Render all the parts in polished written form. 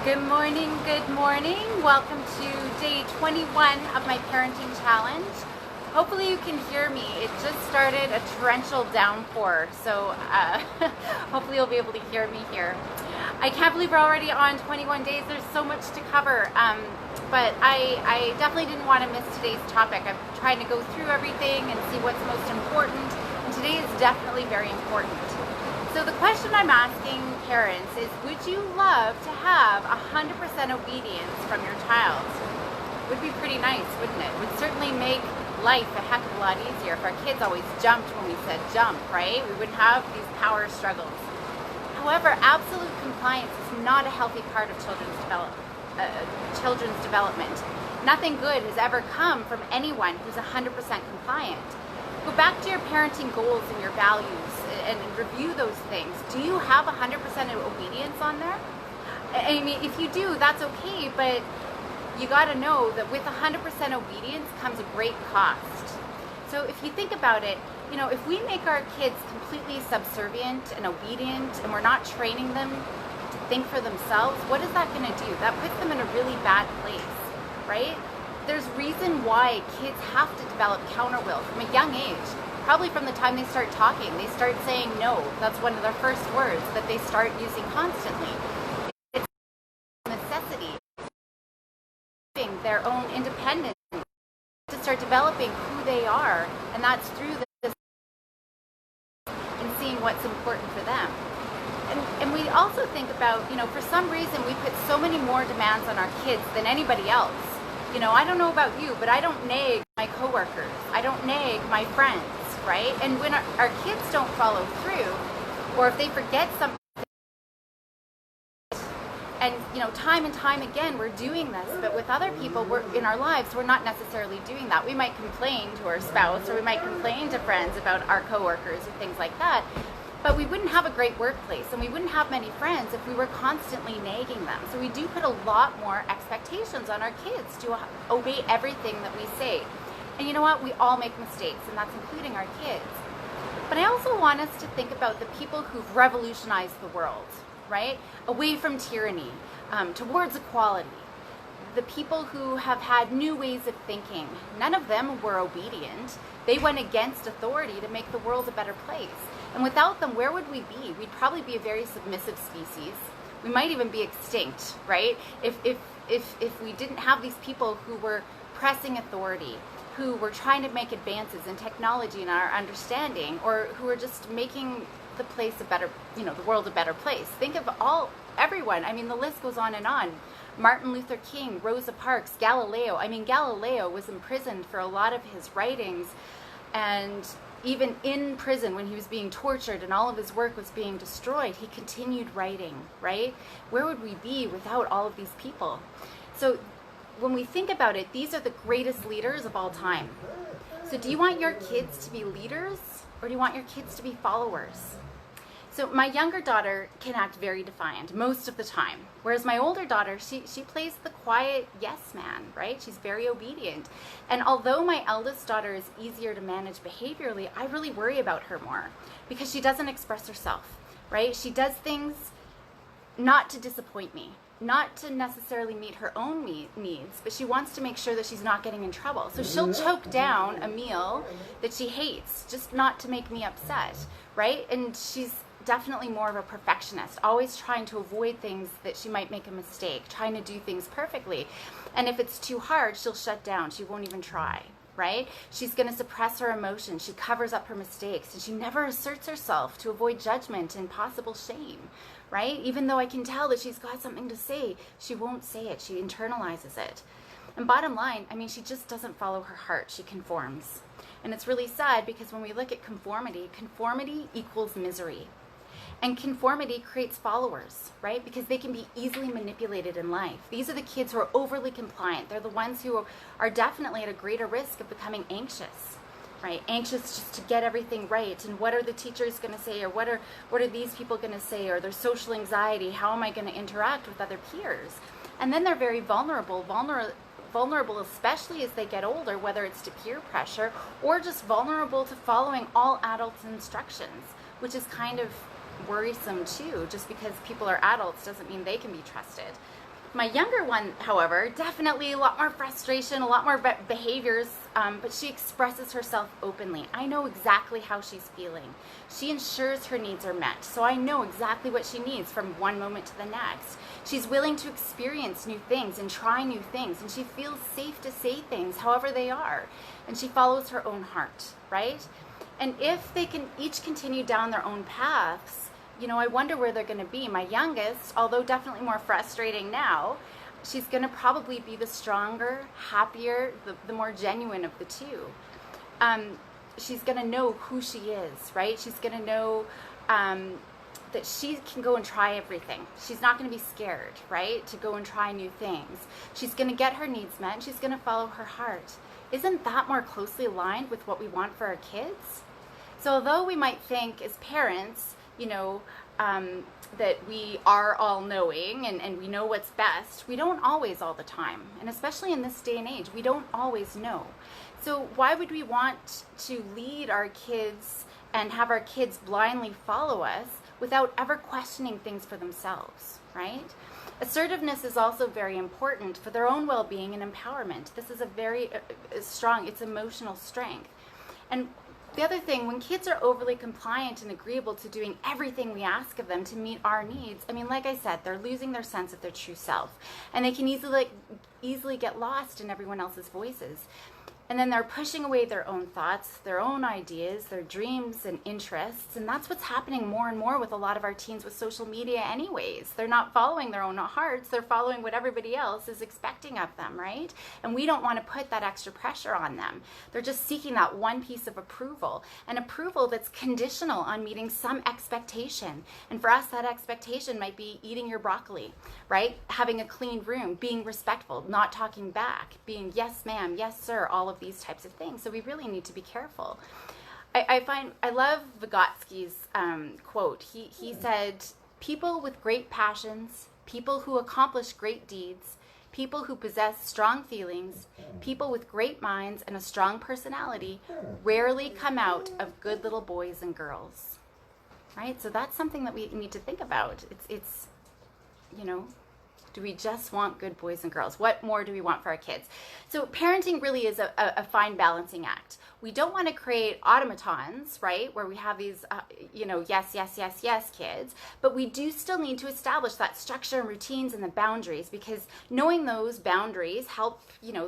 Good morning, good morning. Welcome to day 21 of my parenting challenge. Hopefully you can hear me. It just started a torrential downpour, so hopefully you'll be able to hear me here. I can't believe we're already on 21 days. There's so much to cover, but I definitely didn't want to miss today's topic. I'm trying to go through everything and see what's most important, and today is definitely very important. So the question I'm asking parents is, would you love to have 100% obedience from your child? Would be pretty nice, wouldn't it? Would certainly make life a heck of a lot easier if our kids always jumped when we said jump, right? We wouldn't have these power struggles. However, absolute compliance is not a healthy part of children's development. Nothing good has ever come from anyone who's 100% compliant. Go back to your parenting goals and your values and review those things. Do you have 100% obedience on there? I mean, if you do, that's okay, but you got to know that with 100% obedience comes a great cost. So if you think about it, if we make our kids completely subservient and obedient and we're not training them to think for themselves, what is that going to do? That puts them in a really bad place, right? There's reason why kids have to develop counter will from a young age. Probably from the time they start talking, they start saying no. That's one of their first words that they start using constantly. It's a necessity, their own independence, to start developing who they are, and that's through this and seeing what's important for them. And we also think about, for some reason we put so many more demands on our kids than anybody else. I don't know about you, but I don't nag my coworkers. I don't nag my friends, right? And when our kids don't follow through, or if they forget something, and time and time again we're doing this, but with other people in our lives, we're not necessarily doing that. We might complain to our spouse, or we might complain to friends about our coworkers or things like that. But we wouldn't have a great workplace, and we wouldn't have many friends if we were constantly nagging them. So we do put a lot more expectations on our kids to obey everything that we say. And you know what? We all make mistakes, and that's including our kids. But I also want us to think about the people who've revolutionized the world, right? Away from tyranny, towards equality. The people who have had new ways of thinking. None of them were obedient. They went against authority to make the world a better place. And without them, where would we be? We'd probably be a very submissive species. We might even be extinct, right? If we didn't have these people who were pressing authority, who were trying to make advances in technology and our understanding, or who were just making the place a better, the world a better place. Think of everyone. I mean, the list goes on and on. Martin Luther King, Rosa Parks, Galileo. I mean, Galileo was imprisoned for a lot of his writings, and even in prison when he was being tortured and all of his work was being destroyed, he continued writing, right? Where would we be without all of these people? So when we think about it, these are the greatest leaders of all time. So do you want your kids to be leaders, or do you want your kids to be followers? So my younger daughter can act very defiant most of the time, whereas my older daughter, she plays the quiet yes man, right? She's very obedient. And although my eldest daughter is easier to manage behaviorally, I really worry about her more because she doesn't express herself, right? She does things not to disappoint me, not to necessarily meet her own needs, but she wants to make sure that she's not getting in trouble. So she'll choke down a meal that she hates just not to make me upset, right? And she's definitely more of a perfectionist, always trying to avoid things that she might make a mistake, trying to do things perfectly. And if it's too hard, she'll shut down. She won't even try, right? She's going to suppress her emotions. She covers up her mistakes, and she never asserts herself to avoid judgment and possible shame, right? Even though I can tell that she's got something to say, she won't say it. She internalizes it. And bottom line, I mean, she just doesn't follow her heart. She conforms. And it's really sad because when we look at conformity equals misery. And conformity creates followers, right? Because they can be easily manipulated in life. These are the kids who are overly compliant. They're the ones who are definitely at a greater risk of becoming anxious, right? Anxious just to get everything right. And what are the teachers going to say? Or what are these people going to say? Or their social anxiety. How am I going to interact with other peers? And then they're very vulnerable especially as they get older, whether it's to peer pressure or just vulnerable to following all adults' instructions, which is kind of worrisome too. Just because people are adults doesn't mean they can be trusted. My younger one, however, definitely a lot more frustration, a lot more behaviors, but she expresses herself openly. I know exactly how she's feeling. She ensures her needs are met, so I know exactly what she needs from one moment to the next. She's willing to experience new things and try new things, and she feels safe to say things however they are, and she follows her own heart, right? And if they can each continue down their own paths, I wonder where they're going to be. My youngest, although definitely more frustrating now, she's going to probably be the stronger, happier, the more genuine of the two. She's going to know who she is, right? She's going to know that she can go and try everything. She's not going to be scared, right, to go and try new things. She's going to get her needs met, and she's going to follow her heart. Isn't that more closely aligned with what we want for our kids? So although we might think as parents, that we are all knowing and we know what's best, we don't always all the time. And especially in this day and age, we don't always know. So why would we want to lead our kids and have our kids blindly follow us without ever questioning things for themselves, right? Assertiveness is also very important for their own well-being and empowerment. This is a very strong, it's emotional strength. And the other thing, when kids are overly compliant and agreeable to doing everything we ask of them to meet our needs, like I said, they're losing their sense of their true self. And they can easily get lost in everyone else's voices. And then they're pushing away their own thoughts, their own ideas, their dreams and interests. And that's what's happening more and more with a lot of our teens with social media anyways. They're not following their own hearts. They're following what everybody else is expecting of them, right? And we don't want to put that extra pressure on them. They're just seeking that one piece of approval, an approval that's conditional on meeting some expectation. And for us, that expectation might be eating your broccoli, right? Having a clean room, being respectful, not talking back, being yes ma'am, yes sir, all of these types of things. So we really need to be careful. I love Vygotsky's quote. He said, people with great passions, people who accomplish great deeds, people who possess strong feelings, people with great minds and a strong personality rarely come out of good little boys and girls, right? So that's something that we need to think about. It's do we just want good boys and girls? What more do we want for our kids? So parenting really is a fine balancing act. We don't want to create automatons, right, where we have these, yes kids, but we do still need to establish that structure and routines and the boundaries, because knowing those boundaries help,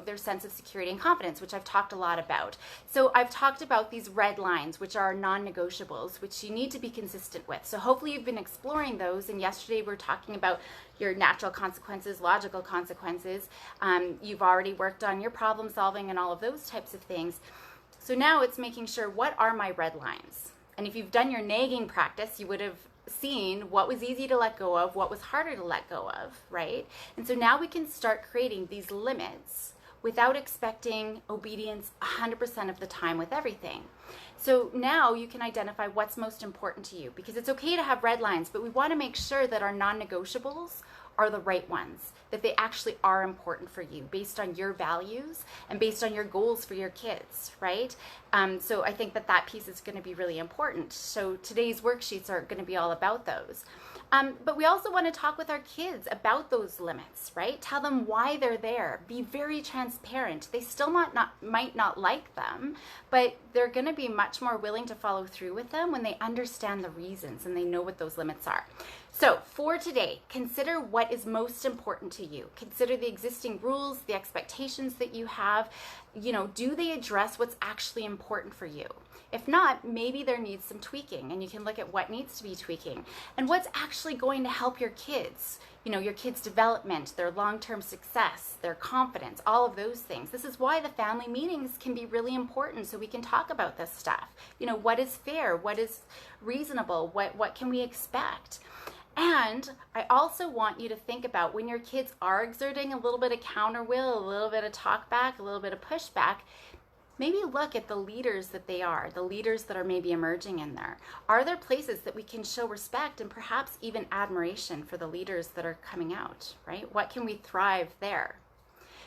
their sense of security and confidence, which I've talked a lot about. So I've talked about these red lines, which are non-negotiables, which you need to be consistent with. So hopefully you've been exploring those, and yesterday we were talking about your natural consequences, logical consequences. You've already worked on your problem solving and all of those types of things. So now it's making sure, what are my red lines? And if you've done your nagging practice, you would have seen what was easy to let go of, what was harder to let go of, right? And so now we can start creating these limits without expecting obedience 100% of the time with everything. So now you can identify what's most important to you, because it's okay to have red lines, but we want to make sure that our non-negotiables are the right ones, that they actually are important for you based on your values and based on your goals for your kids, right? So I think that piece is going to be really important. So today's worksheets are going to be all about those. But we also want to talk with our kids about those limits, right? Tell them why they're there. Be very transparent. They still might not like them, but they're going to be much more willing to follow through with them when they understand the reasons and they know what those limits are. So for today, consider what is most important to you. Consider the existing rules, the expectations that you have. Do they address what's actually important for you? If not, maybe there needs some tweaking, and you can look at what needs to be tweaking and what's actually going to help your kids, your kids' development, their long-term success, their confidence, all of those things. This is why the family meetings can be really important, so we can talk about this stuff. What is fair? What is reasonable? What can we expect? And I also want you to think about, when your kids are exerting a little bit of counter will, a little bit of talk back, a little bit of pushback, maybe look at the leaders that they are, the leaders that are maybe emerging in there. Are there places that we can show respect and perhaps even admiration for the leaders that are coming out, right? What can we thrive there?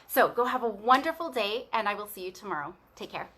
So go have a wonderful day, and I will see you tomorrow. Take care.